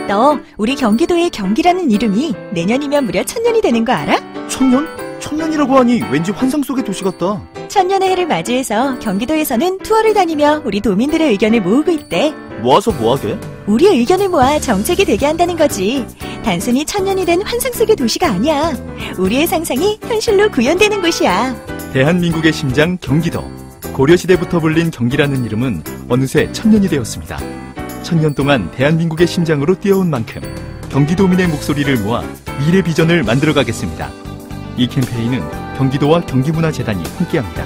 너 우리 경기도의 경기라는 이름이 내년이면 무려 1000년이 되는 거 알아? 1000년? 1000년이라고 하니 왠지 환상 속의 도시 같다. 1000년의 해를 맞이해서 경기도에서는 투어를 다니며 우리 도민들의 의견을 모으고 있대. 모아서 뭐하게? 우리의 의견을 모아 정책이 되게 한다는 거지. 단순히 1000년이 된 환상 속의 도시가 아니야. 우리의 상상이 현실로 구현되는 곳이야. 대한민국의 심장 경기도. 고려시대부터 불린 경기라는 이름은 어느새 1000년이 되었습니다. 1000년 동안 대한민국의 심장으로 뛰어온 만큼 경기도민의 목소리를 모아 미래 비전을 만들어가겠습니다. 이 캠페인은 경기도와 경기문화재단이 함께합니다.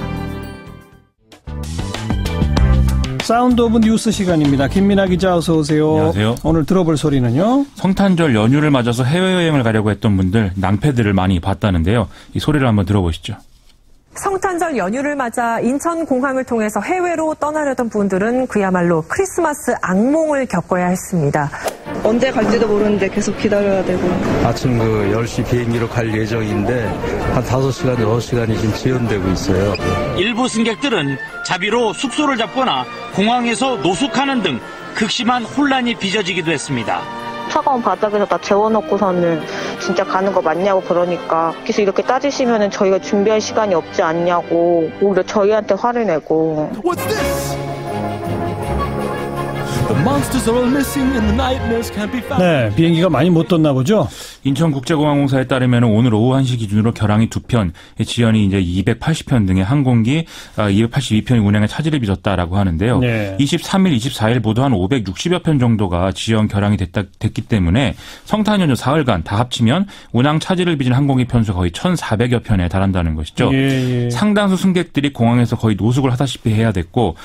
사운드 오브 뉴스 시간입니다. 김민아 기자 어서 오세요. 안녕하세요. 오늘 들어볼 소리는요. 성탄절 연휴를 맞아서 해외여행을 가려고 했던 분들 낭패들을 많이 봤다는데요. 이 소리를 한번 들어보시죠. 성탄절 연휴를 맞아 인천공항을 통해서 해외로 떠나려던 분들은 그야말로 크리스마스 악몽을 겪어야 했습니다. 언제 갈지도 모르는데 계속 기다려야 되고. 아침 10시 비행기로 갈 예정인데 한 5시간, 6시간이 지금 지연되고 있어요. 일부 승객들은 자비로 숙소를 잡거나 공항에서 노숙하는 등 극심한 혼란이 빚어지기도 했습니다. 차가운 바닥에서 다 재워놓고서는 진짜 가는 거 맞냐고 그러니까 그래서 이렇게 따지시면은 저희가 준비할 시간이 없지 않냐고 오히려 저희한테 화를 내고. 네, 비행기가 많이 못 떴나 보죠? 인천국제공항공사에 따르면 오늘 오후 1시 기준으로 결항이 2편, 지연이 이제 280편 등의 항공기 282편이 운행에 차질을 빚었다라고 하는데요. 네. 23일, 24일 모두 한 560여 편 정도가 지연 결항이 됐기 때문에 성탄 연휴 사흘간 다 합치면 운항 차질을 빚은 항공기 편수 거의 1,400여 편에 달한다는 것이죠. 예. 상당수 승객들이 공항에서 거의 노숙을 하다시피 해야 됐고,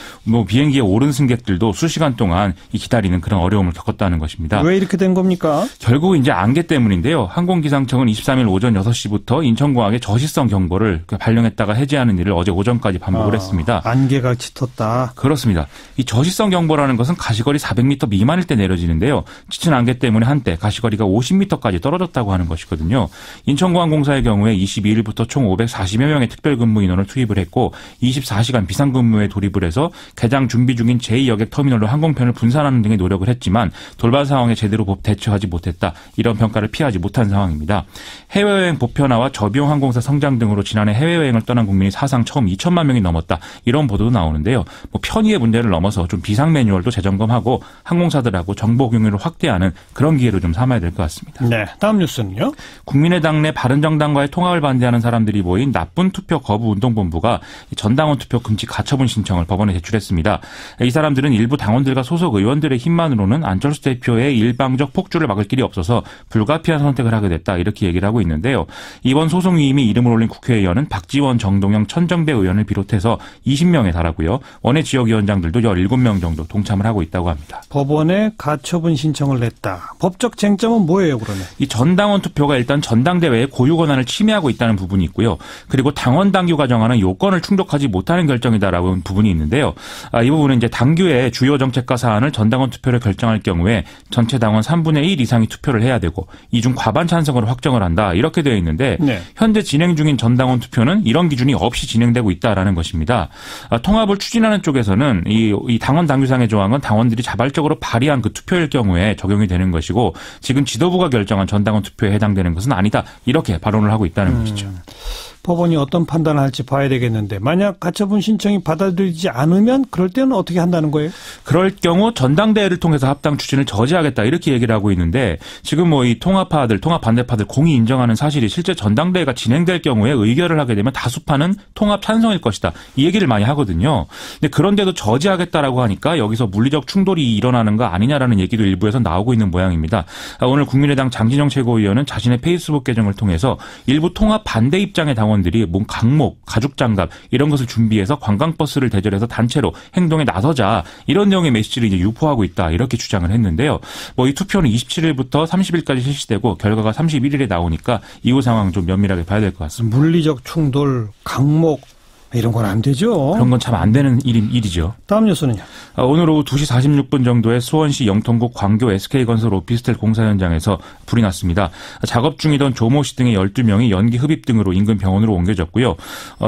비행기에 오른 승객들도 수시간 동안 기다리는 그런 어려움을 겪었다는 것입니다. 왜 이렇게 된 겁니까? 결국 이제 안개 때문인데요. 항공기상청은 23일 오전 6시부터 인천공항에 저시성 경보를 발령했다가 해제하는 일을 어제 오전까지 반복을 했습니다. 안개가 짙었다. 그렇습니다. 이 저시성 경보라는 것은 가시거리 400m 미만일 때 내려지는데요. 짙은 안개 때문에 한때 가시거리가 50m까지 떨어졌다고 하는 것이거든요. 인천공항공사의 경우에 22일부터 총 540여 명의 특별근무 인원을 투입을 했고 24시간 비상근무에 돌입을 해서 개장 준비 중인 제2여객 터미널로 항공편을 분산하는 등의 노력을 했지만 돌발 상황에 제대로 대처하지 못했다. 이런 평가를 피하지 못한 상황입니다. 해외여행 보편화와 저비용 항공사 성장 등으로 지난해 해외여행을 떠난 국민이 사상 처음 2천만 명이 넘었다. 이런 보도도 나오는데요. 편의의 문제를 넘어서 좀 비상 매뉴얼도 재점검하고 항공사들하고 정보 공유를 확대하는 그런 기회로 좀 삼아야 될 것 같습니다. 네, 다음 뉴스는요. 국민의당 내 바른정당과의 통합을 반대하는 사람들이 모인 나쁜 투표 거부 운동본부가 전당원 투표 금지 가처분 신청을 법원에 제출했습니다. 이 사람들은 일부 당원들과 소속 의원들의 힘만으로는 안철수 대표의 일방적 폭주를 막을 길이 없어서 불가피한 선택을 하게 됐다. 이렇게 얘기를 하고 있는데요. 이번 소송 위임에 이름을 올린 국회의원은 박지원, 정동영, 천정배 의원을 비롯해서 20명에 달하고요. 원외 지역위원장들도 17명 정도 동참을 하고 있다고 합니다. 법원에 가처분 신청을 냈다. 법적 쟁점은 뭐예요, 그러면? 이 전당원 투표가 일단 전당대회의 고유 권한을 침해하고 있다는 부분이 있고요. 그리고 당원 당규가 정하는 요건을 충족하지 못하는 결정이다라고 하는 부분이 있는데요. 이 부분은 이제 당규의 주요 정책과 사안을 전당원 투표를 결정할 경우에 전체 당원 3분의 1 이상이 투표를 해야 되고 이 중 과반 찬성으로 확정을 한다. 이렇게 되어 있는데 네. 현재 진행 중인 전당원 투표는 이런 기준이 없이 진행되고 있다라는 것입니다. 통합을 추진하는 쪽에서는 이 당원 당규상의 조항은 당원들이 자발적으로 발의한 그 투표일 경우에 적용이 되는 것이고 지금 지도부가 결정한 전당원 투표에 해당되는 것은 아니다. 이렇게 발언을 하고 있다는 것이죠. 법원이 어떤 판단을 할지 봐야 되겠는데 만약 가처분 신청이 받아들이지 않으면 그럴 때는 어떻게 한다는 거예요? 그럴 경우 전당대회를 통해서 합당 추진을 저지하겠다 이렇게 얘기를 하고 있는데 지금 이 통합파들, 통합 반대파들 공히 인정하는 사실이 실제 전당대회가 진행될 경우에 의결을 하게 되면 다수파는 통합 찬성일 것이다. 이 얘기를 많이 하거든요. 근데 그런데도 저지하겠다라고 하니까 여기서 물리적 충돌이 일어나는 거 아니냐라는 얘기도 일부에서 나오고 있는 모양입니다. 오늘 국민의당 장진영 최고위원은 자신의 페이스북 계정을 통해서 일부 통합 반대 입장의 당원들이 강목, 가죽장갑 이런 것을 준비해서 관광버스를 대절해서 단체로 행동에 나서자 이런 내용의 메시지를 이제 유포하고 있다 이렇게 주장을 했는데요. 이 투표는 27일부터 30일까지 실시되고 결과가 31일에 나오니까 이후 상황 좀 면밀하게 봐야 될 것 같습니다. 물리적 충돌, 강목 이런 건 안 되죠. 그런 건 참 안 되는 일이죠. 다음 뉴스는요. 오늘 오후 2시 46분 정도에 수원시 영통구 광교 SK건설 오피스텔 공사 현장에서 불이 났습니다. 작업 중이던 조모 씨 등의 12명이 연기 흡입 등으로 인근 병원으로 옮겨졌고요.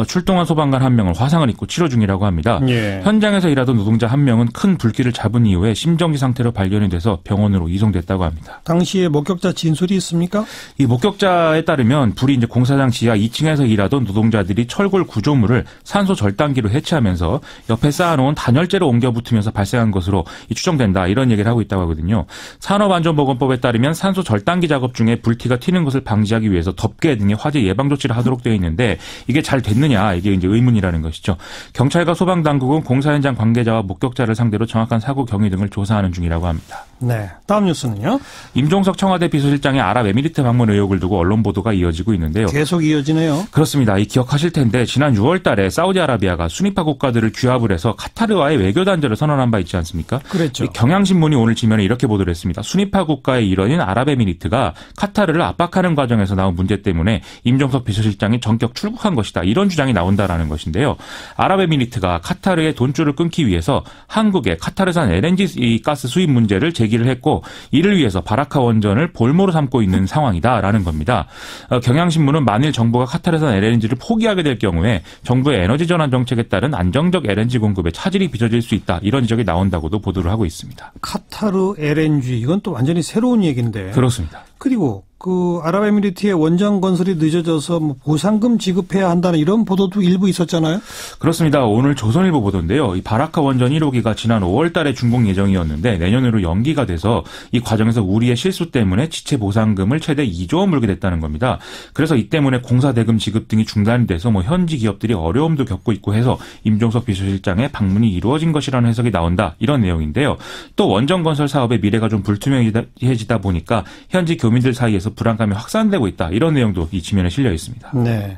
출동한 소방관 1명은 화상을 입고 치료 중이라고 합니다. 예. 현장에서 일하던 노동자 1명은 큰 불길을 잡은 이후에 심정지 상태로 발견이 돼서 병원으로 이송됐다고 합니다. 당시에 목격자 진술이 있습니까? 이 목격자에 따르면 불이 이제 공사장 지하 2층에서 일하던 노동자들이 철골 구조물을 산소 절단기로 해체하면서 옆에 쌓아놓은 단열재로 옮겨 붙으면서 발생한 것으로 추정된다. 이런 얘기를 하고 있다고 하거든요. 산업안전보건법에 따르면 산소 절단기 작업 중에 불티가 튀는 것을 방지하기 위해서 덮개 등의 화재 예방 조치를 하도록 되어 있는데 이게 잘 됐느냐 이게 이제 의문이라는 것이죠. 경찰과 소방당국은 공사 현장 관계자와 목격자를 상대로 정확한 사고 경위 등을 조사하는 중이라고 합니다. 네. 다음 뉴스는요. 임종석 청와대 비서실장의 아랍에미리트 방문 의혹을 두고 언론 보도가 이어지고 있는데요. 계속 이어지네요. 그렇습니다. 기억하실 텐데 지난 6월 달에 사우디아라비아가 순위파 국가들을 규합을 해서 카타르와의 외교 단절을 선언한 바 있지 않습니까? 그렇죠. 경향신문이 오늘 지면에 이렇게 보도를 했습니다. 순위파 국가의 일원인 아랍에미리트가 카타르를 압박하는 과정에서 나온 문제 때문에 임종석 비서실장이 전격 출국한 것이다. 이런 주장이 나온다라는 것인데요. 아랍에미리트가 카타르의 돈줄을 끊기 위해서 한국의 카타르산 LNG 가스 수입 문제를 제기를 했고 이를 위해서 바라카 원전을 볼모로 삼고 있는 상황이다라는 겁니다. 경향신문은 만일 정부가 카타르산 LNG를 포기하게 될 경우에 정부의 에너지 전환 정책에 따른 안정적 LNG 공급에 차질이 빚어질 수 있다. 이런 지적이 나온다고도 보도를 하고 있습니다. 카타르 LNG 이건 또 완전히 새로운 얘기인데. 그렇습니다. 그리고 아랍에미리트의 원전 건설이 늦어져서 보상금 지급해야 한다는 이런 보도도 일부 있었잖아요. 그렇습니다. 오늘 조선일보 보도인데요. 이 바라카 원전 1호기가 지난 5월 달에 준공 예정이었는데 내년으로 연기가 돼서 이 과정에서 우리의 실수 때문에 지체 보상금을 최대 2조 원 물게 됐다는 겁니다. 그래서 이 때문에 공사 대금 지급 등이 중단이 돼서 현지 기업들이 어려움도 겪고 있고 해서 임종석 비서실장의 방문이 이루어진 것이라는 해석이 나온다. 이런 내용인데요. 또 원전 건설 사업의 미래가 좀 불투명해지다 보니까 현지 교민들 사이에서 불안감이 확산되고 있다. 이런 내용도 이 지면에 실려 있습니다. 네.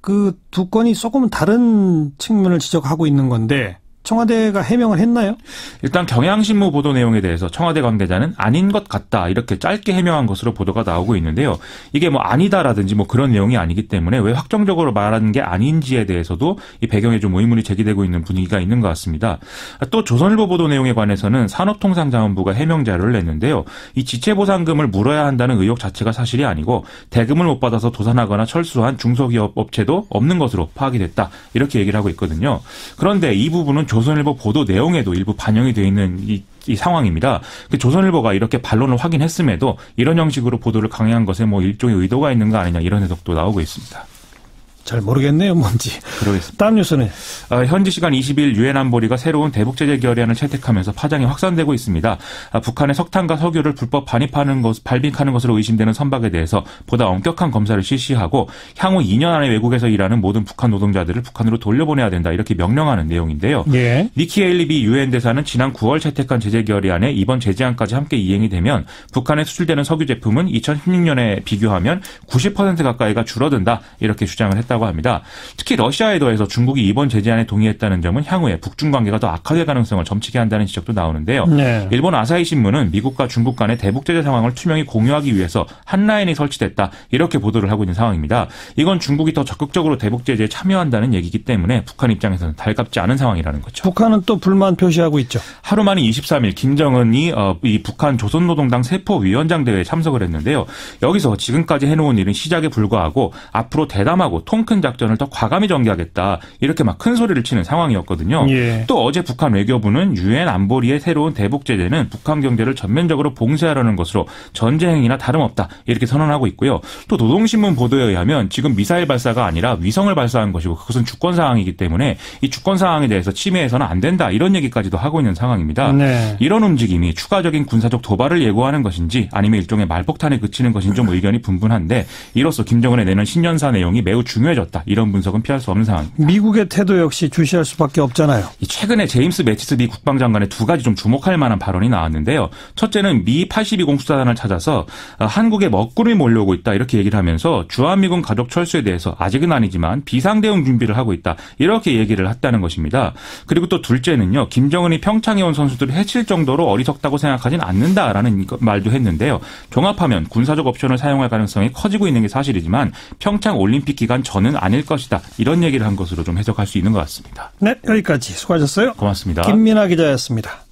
그 두 건이 조금은 다른 측면을 지적하고 있는 건데 청와대가 해명을 했나요? 일단 경향신문 보도 내용에 대해서 청와대 관계자는 아닌 것 같다 이렇게 짧게 해명한 것으로 보도가 나오고 있는데요. 이게 아니다라든지 그런 내용이 아니기 때문에 왜 확정적으로 말하는 게 아닌지에 대해서도 이 배경에 좀 의문이 제기되고 있는 분위기가 있는 것 같습니다. 또 조선일보 보도 내용에 관해서는 산업통상자원부가 해명 자료를 냈는데요. 이 지체보상금을 물어야 한다는 의혹 자체가 사실이 아니고 대금을 못 받아서 도산하거나 철수한 중소기업 업체도 없는 것으로 파악이 됐다. 이렇게 얘기를 하고 있거든요. 그런데 이 부분은 조선일보 보도 내용에도 일부 반영이 되어 있는 이 상황입니다. 조선일보가 이렇게 반론을 확인했음에도 이런 형식으로 보도를 강행한 것에 일종의 의도가 있는 거 아니냐 이런 해석도 나오고 있습니다. 잘 모르겠네요, 뭔지. 그러겠습니다. 다음 뉴스는 현지 시간 20일 유엔 안보리가 새로운 대북 제재 결의안을 채택하면서 파장이 확산되고 있습니다. 북한의 석탄과 석유를 불법 발입하는 것으로 의심되는 선박에 대해서 보다 엄격한 검사를 실시하고 향후 2년 안에 외국에서 일하는 모든 북한 노동자들을 북한으로 돌려보내야 된다. 이렇게 명령하는 내용인데요. 예. 니키 헤일리 유엔 대사는 지난 9월 채택한 제재 결의안에 이번 제재안까지 함께 이행이 되면 북한에 수출되는 석유 제품은 2016년에 비교하면 90% 가까이가 줄어든다. 이렇게 주장을 했다고 합니다. 특히 러시아에 더해서 중국이 이번 제재안에 동의했다는 점은 향후에 북중 관계가 더 악화될 가능성을 점치게 한다는 지적도 나오는데요. 네. 일본 아사히 신문은 미국과 중국 간의 대북 제재 상황을 투명히 공유하기 위해서 한 라인이 설치됐다. 이렇게 보도를 하고 있는 상황입니다. 이건 중국이 더 적극적으로 대북 제재에 참여한다는 얘기이기 때문에 북한 입장에서는 달갑지 않은 상황이라는 거죠. 북한은 또 불만 표시하고 있죠. 하루 만인 23일 김정은이 이 북한 조선노동당 세포위원장 대회에 참석을 했는데요. 여기서 지금까지 해놓은 일은 시작에 불과하고 앞으로 대담하고 통 큰 작전을 더 과감히 전개하겠다. 이렇게 큰 소리를 치는 상황이었거든요. 예. 또 어제 북한 외교부는 유엔 안보리의 새로운 대북 제재는 북한 경제를 전면적으로 봉쇄하려는 것으로 전제 행위나 다름없다. 이렇게 선언하고 있고요. 또 노동신문 보도에 의하면 지금 미사일 발사가 아니라 위성을 발사한 것이고 그것은 주권 사항이기 때문에 이 주권 사항에 대해서 침해해서는 안 된다. 이런 얘기까지도 하고 있는 상황입니다. 네. 이런 움직임이 추가적인 군사적 도발을 예고하는 것인지 아니면 일종의 말폭탄에 그치는 것인지 좀 의견이 분분한데 이로써 김정은의 내년 신년사 내용이 매우 중요해졌다. 이런 분석은 피할 수 없는 상황입니다. 미국의 태도 역시 주시할 수밖에 없잖아요. 최근에 제임스 매티스 미 국방장관의 두 가지 좀 주목할 만한 발언이 나왔는데요. 첫째는 미 82 공수사단을 찾아서 한국에 먹구름이 몰려오고 있다 이렇게 얘기를 하면서 주한미군 가족 철수에 대해서 아직은 아니지만 비상대응 준비를 하고 있다 이렇게 얘기를 했다는 것입니다. 그리고 또 둘째는요. 김정은이 평창에 온 선수들을 해칠 정도로 어리석다고 생각하진 않는다라는 말도 했는데요. 종합하면 군사적 옵션을 사용할 가능성이 커지고 있는 게 사실이지만 평창 올림픽 기간 전 더는 아닐 것이다. 이런 얘기를 한 것으로 좀 해석할 수 있는 것 같습니다. 네, 여기까지 수고하셨어요. 고맙습니다. 김민아 기자였습니다.